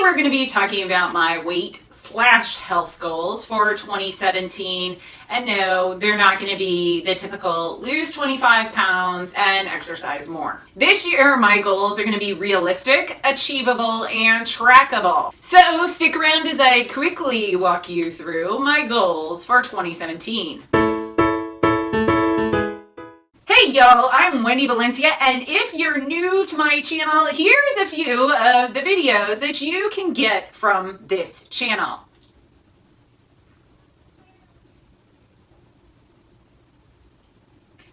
we're going to be talking about my weight/health goals for 2017. And no, they're not going to be the typical lose 25 pounds and exercise more. This year, my goals are going to be realistic, achievable, and trackable. So stick around as I quickly walk you through my goals for 2017. Hey y'all, I'm Wendy Valencia, and if you're new to my channel, here's a few of the videos that you can get from this channel.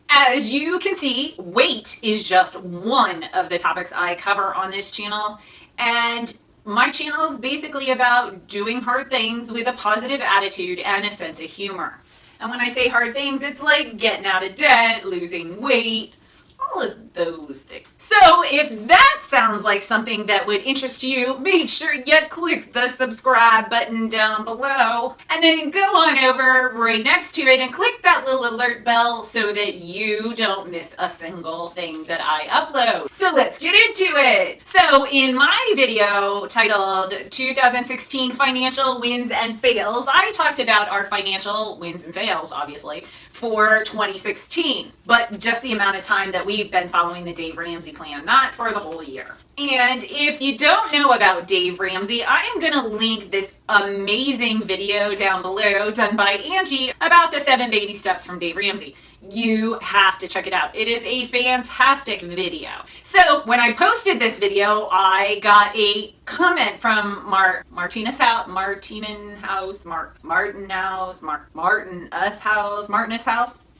As you can see, weight is just one of the topics I cover on this channel, and my channel is basically about doing hard things with a positive attitude and a sense of humor. And when I say hard things, it's like getting out of debt, losing weight, all of those things. So if that sounds like something that would interest you, make sure you click the subscribe button down below and then go on over right next to it and click that little alert bell so that you don't miss a single thing that I upload. So let's get into it. So in my video titled 2016 Financial Wins and Fails, I talked about our financial wins and fails, obviously, for 2016, but just the amount of time that we've been following the Dave Ramsey plan, not for the whole year. And if you don't know about Dave Ramsey, I am going to link this amazing video down below done by Angie about the 7 baby steps from Dave Ramsey. You have to check it out. It is a fantastic video. So when I posted this video, I got a comment from Martinus House.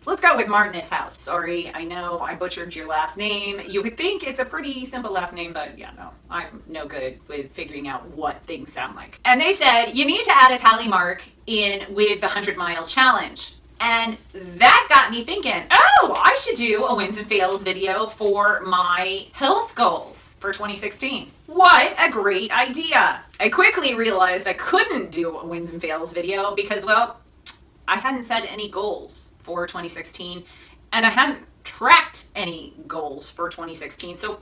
Let's go with Martinus House. Sorry, I know I butchered your last name. You would think it's a pretty simple last name, but yeah, no, I'm no good with figuring out what things sound like. And they said, you need to add a tally mark in with the 100-mile challenge. And that got me thinking, oh, I should do a wins and fails video for my health goals for 2016. What a great idea. I quickly realized I couldn't do a wins and fails video because, well, I hadn't set any goals for 2016 and I hadn't tracked any goals for 2016. So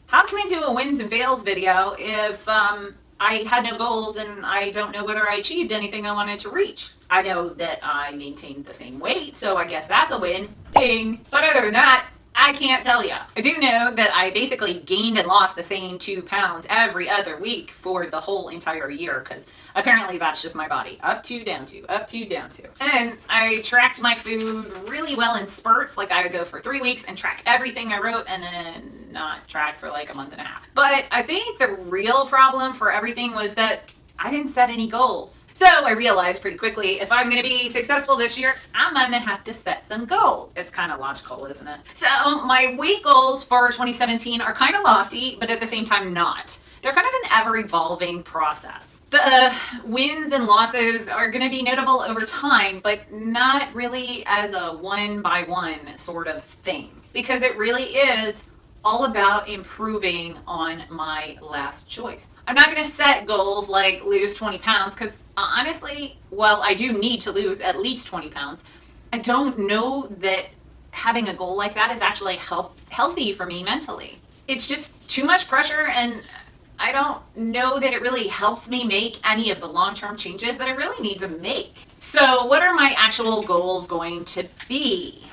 how can I do a wins and fails video if I had no goals and I don't know whether I achieved anything I wanted to reach? I know that I maintained the same weight, so I guess that's a win. Ding. But other than that, I can't tell you. I do know that I basically gained and lost the same 2 pounds every other week for the whole entire year, because apparently that's just my body. Up 2, down 2, up 2, down 2. And I tracked my food really well in spurts, like I would go for 3 weeks and track everything I wrote and then not track for like a month and a half. But I think the real problem for everything was that I didn't set any goals. So I realized pretty quickly, if I'm going to be successful this year, I'm going to have to set some goals. It's kind of logical, isn't it? So my weight goals for 2017 are kind of lofty, but at the same time not. They're kind of an ever-evolving process. The wins and losses are going to be notable over time, but not really as a one-by-one sort of thing, because it really is all about improving on my last choice. I'm not going to set goals like lose 20 pounds because honestly, while I do need to lose at least 20 pounds, I don't know that having a goal like that is actually healthy for me mentally. It's just too much pressure, and I don't know that it really helps me make any of the long-term changes that I really need to make. So what are my actual goals going to be?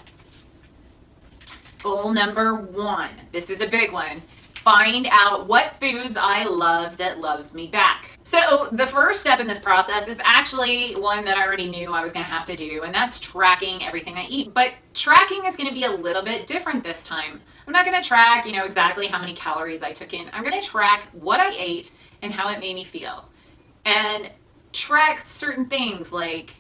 Goal number 1, this is a big one. Find out what foods I love that love me back. So the first step in this process is actually one that I already knew I was going to have to do, and that's tracking everything I eat. But tracking is going to be a little bit different this time. I'm not going to track, exactly how many calories I took in. I'm going to track what I ate and how it made me feel. And track certain things like,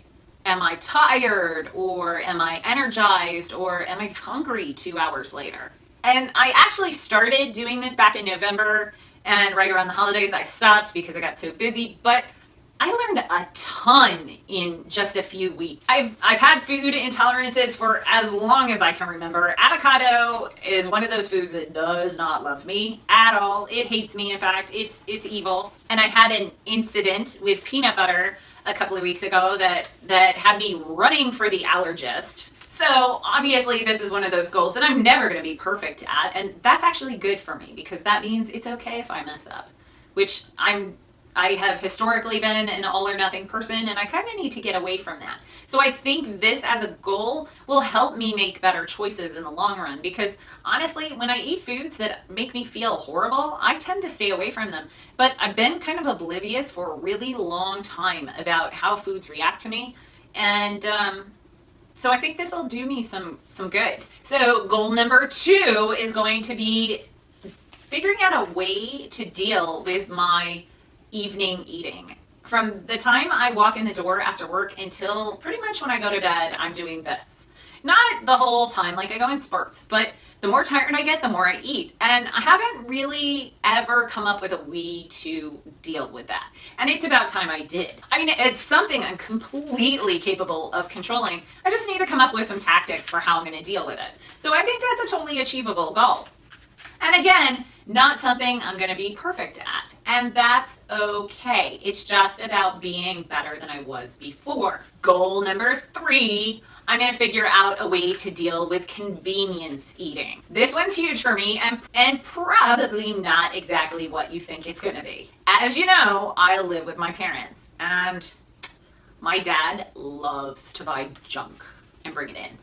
am I tired, or am I energized, or am I hungry 2 hours later? And I actually started doing this back in November, and right around the holidays I stopped because I got so busy, but I learned a ton in just a few weeks. I've had food intolerances for as long as I can remember. Avocado is one of those foods that does not love me at all. It hates me, in fact. It's evil. And I had an incident with peanut butter a couple of weeks ago that had me running for the allergist. So obviously this is one of those goals that I'm never going to be perfect at, and that's actually good for me because that means it's okay if I mess up, which I'm I have historically been an all or nothing person, and I kind of need to get away from that. So I think this as a goal will help me make better choices in the long run, because honestly, when I eat foods that make me feel horrible, I tend to stay away from them. But I've been kind of oblivious for a really long time about how foods react to me. And so I think this will do me some good. So goal number 2 is going to be figuring out a way to deal with my evening eating. From the time I walk in the door after work until pretty much when I go to bed, I'm doing this. Not the whole time, like I go in spurts, but the more tired I get, the more I eat. And I haven't really ever come up with a way to deal with that. And it's about time I did. I mean, it's something I'm completely capable of controlling. I just need to come up with some tactics for how I'm going to deal with it. So I think that's a totally achievable goal. And again, not something I'm going to be perfect at. And that's okay. It's just about being better than I was before. Goal number 3, I'm going to figure out a way to deal with convenience eating. This one's huge for me, and probably not exactly what you think it's going to be. As you know, I live with my parents, and my dad loves to buy junk and bring it in.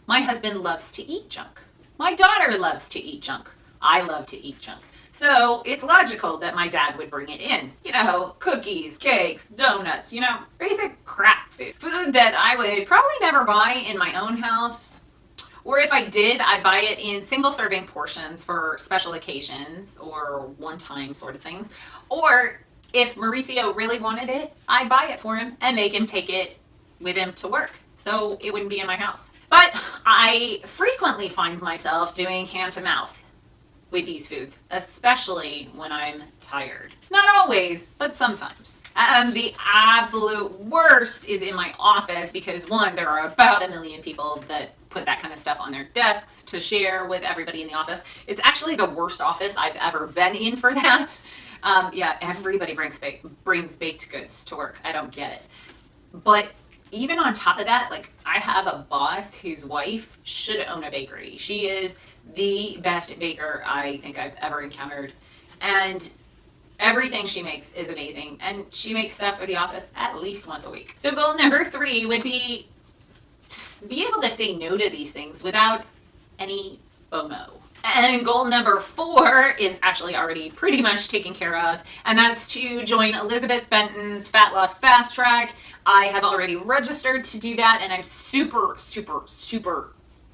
My husband loves to eat junk. My daughter loves to eat junk. I love to eat junk. So it's logical that my dad would bring it in. You know, cookies, cakes, donuts, you know, basic crap food. Food that I would probably never buy in my own house. Or if I did, I'd buy it in single serving portions for special occasions or one-time sort of things. Or if Mauricio really wanted it, I'd buy it for him and make him take it with him to work, so it wouldn't be in my house. But I frequently find myself doing hand to mouth with these foods, especially when I'm tired. Not always, but sometimes. And the absolute worst is in my office, because one, there are about 1 million people that put that kind of stuff on their desks to share with everybody in the office. It's actually the worst office I've ever been in for that. Yeah, everybody brings baked goods to work. I don't get it. But even on top of that, like, I have a boss whose wife should own a bakery. She is the best baker I think I've ever encountered. And everything she makes is amazing. And she makes stuff for the office at least once a week. So goal number 3 would be to be able to say no to these things without any FOMO. And goal number 4 is actually already pretty much taken care of, and that's to join Elizabeth Benton's Fat Loss Fast Track. I have already registered to do that, and I'm super, super, super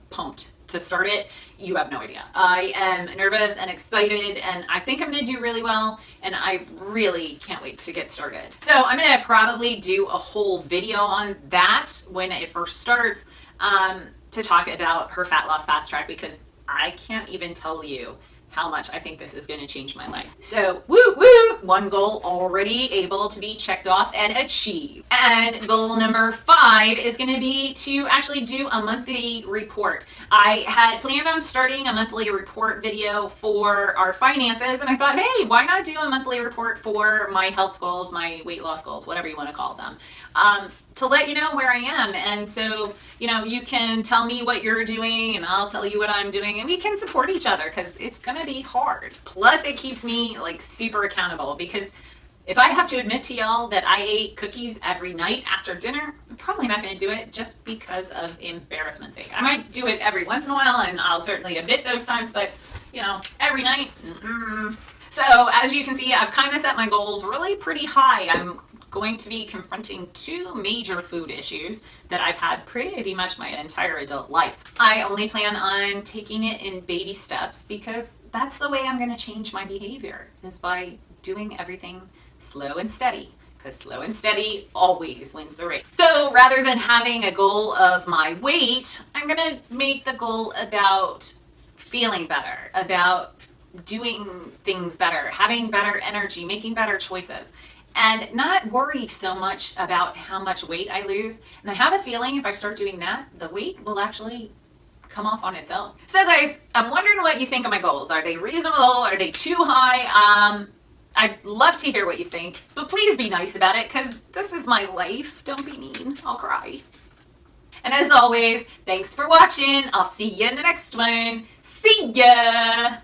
pumped to start it. You have no idea. I am nervous and excited, and I think I'm going to do really well, and I really can't wait to get started. So I'm going to probably do a whole video on that when it first starts, to talk about her Fat Loss Fast Track, because I can't even tell you how much I think this is going to change my life. So, woo woo! One goal already able to be checked off and achieved. And goal number 5 is going to be to actually do a monthly report. I had planned on starting a monthly report video for our finances, and I thought, hey, why not do a monthly report for my health goals, my weight loss goals, whatever you want to call them, to let you know where I am. And so, you know, you can tell me what you're doing and I'll tell you what I'm doing, and we can support each other, because it's gonna be hard. Plus it keeps me like super accountable, because if I have to admit to y'all that I ate cookies every night after dinner, I'm probably not gonna do it just because of embarrassment's sake. I might do it every once in a while, and I'll certainly admit those times, but you know, every night, So as you can see, I've kind of set my goals really pretty high. I'm going to be confronting 2 major food issues that I've had pretty much my entire adult life. I only plan on taking it in baby steps, because that's the way I'm going to change my behavior, is by doing everything slow and steady, because slow and steady always wins the race. So rather than having a goal of my weight, I'm going to make the goal about feeling better, about doing things better, having better energy, making better choices, and not worry so much about how much weight I lose. And I have a feeling if I start doing that, the weight will actually come off on its own. So guys, I'm wondering what you think of my goals. Are they reasonable? Are they too high? I'd love to hear what you think, but please be nice about it, because this is my life. Don't be mean. I'll cry. And as always, thanks for watching. I'll see you in the next one. See ya!